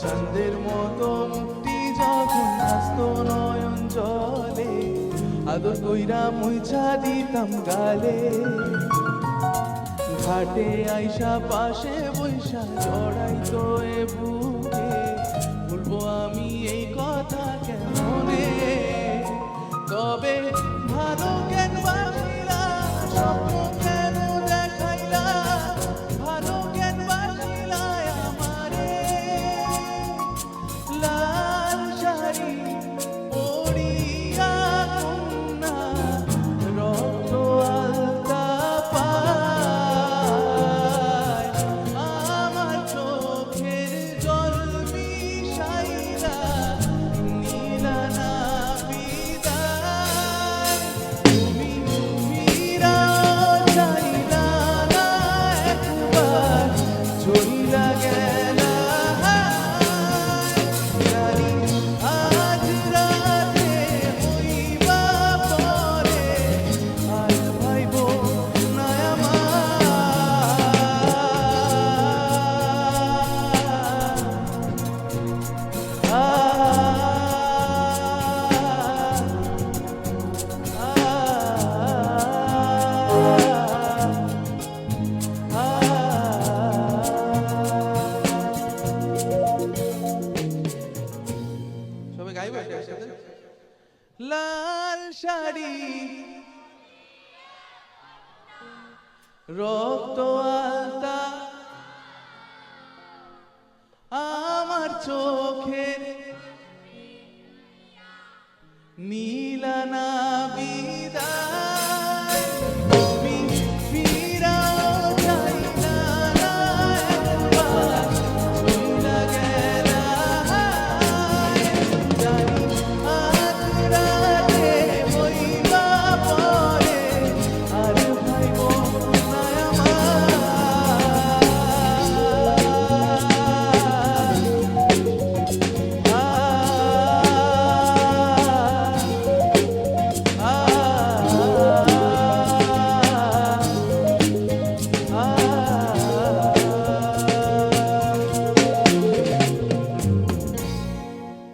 চাঁদের মতো মুক্তি যখন আসতো নয়ন জলে, আদর কইরা মুইছা দিতাম গালে। ঘাটে আইসা পাশে বৈশা জড়াইতো এ বুকে, বলবো আমি এই কথা কেমনে? তবে ভালো কেন বাসিলা, স্বপ্ন কেন দেখাইলা, ভালো কেন বাসিলা আমারে? লাল শাড়ি পরিয়া কন্যা রক্ত আলতা পায়, আমার চোখের জল মিশাইলা নীলা না বিদায়। তুমি ফিরাও চাইলা না একবার, চইলা গেলা জানি আজ রাতে হইবা পরে, আর ভাইব না সবাই গাইব একসাথে। লাল শাড়ি রক্ত আলতা আমার চোখের